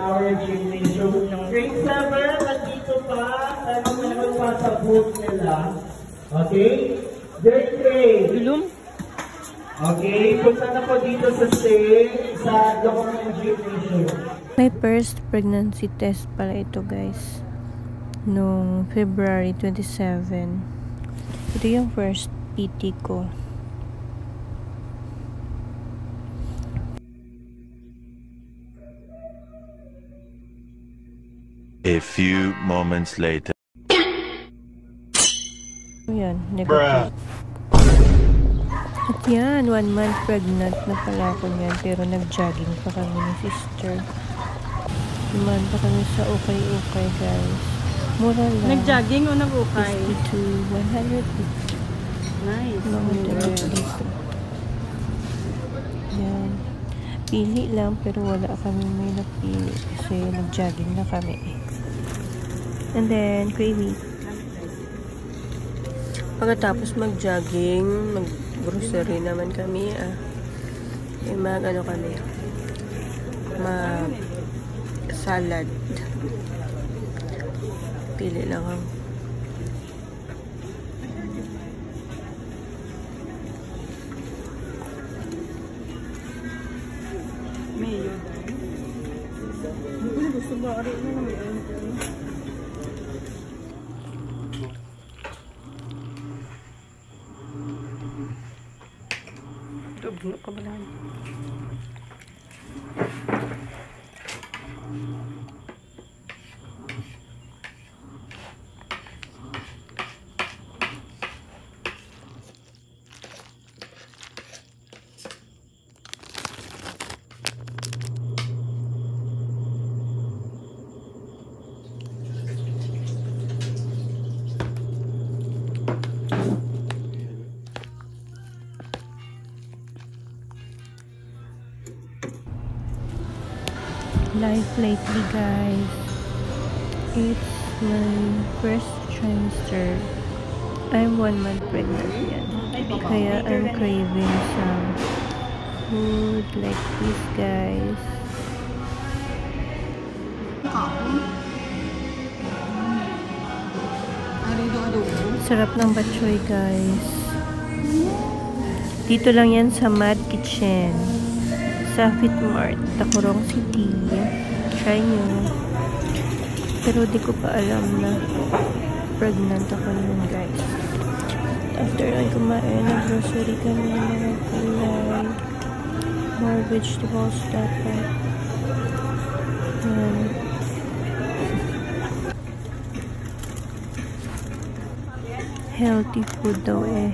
our gymnasium. Grade 7, nandito pa. Meron pa sa booth nila. Okay? Grade 3. Ilum? Okay, punta na po dito sa stage sa loob ng gymnasium. My first pregnancy test pala ito, guys. Noong February 27. Ito yung first PT ko. A few moments later. Ayan, negative. At yan, 1 month pregnant na pala ako niyan. Pero nag-jogging pa kami ni sister. Dumaan pa kami sa ukay-ukay, guys. Mura lang. Nag-jogging o nag-ukay? 50 to 100. Nice. Mga dito. Yan. Pili lang, pero wala kami may napili. Kasi nag-jogging na kami. And then, craving. Pagkatapos mag-jogging, mag-grocery naman kami. Mag-ano kami. Mag-salad. Pili lang ang Mayo. Gusto ba rin na naman ang tubig ko ba lang? Life lately, guys. It's my first trimester. I'm 1 month pregnant yan. Kaya I'm craving some food like this, guys. Sarap ng batchoy, guys. Dito lang yan sa Mad Kitchen. Sa Fitmart, Tacorong City. Try nyo. Pero di ko pa alam na pregnant ako nun, guys. After ay kumain, nag-grocery kami ng mga gulay. More vegetables dapat. Healthy food daw eh.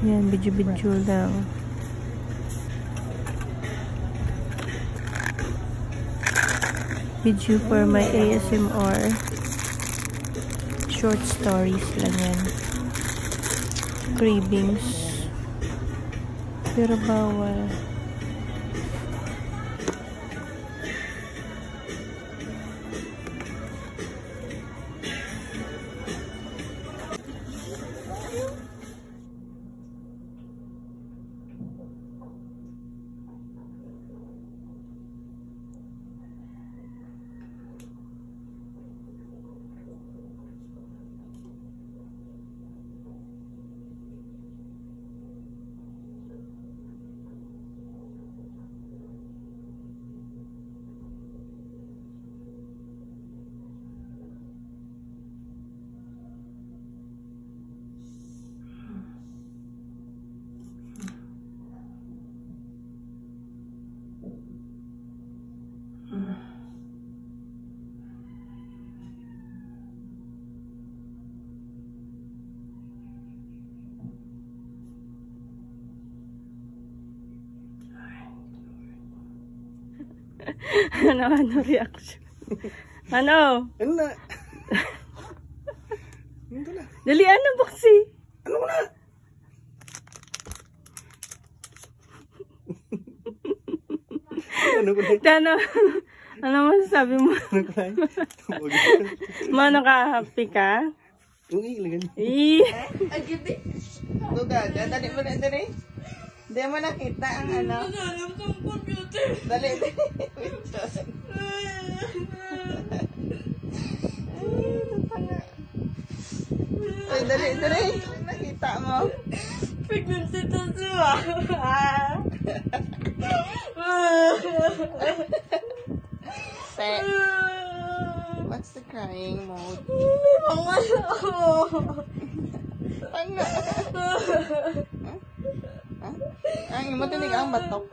Yan, bidyo-bidyo lang. Video for my ASMR. Short stories lang yan. Cravings. Pero bawal. Ano reaction? Ano? Ano na? Dali, ano, Boxy? Ano na? Ano masasabi mo? Mano ka, happy ka? Yung ilagan. Ay, giti. Ito ka, dali mo na dali. Hindi mo nakita ang ano? Alam kong computer. Dali. Ay, dali. Nakita mo? Pregnancy to siya. Te. What's the crying mode? Tanga. Ang imo tinig ang batok.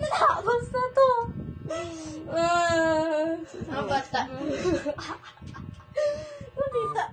Nakabas na to. Ang bata. Matita.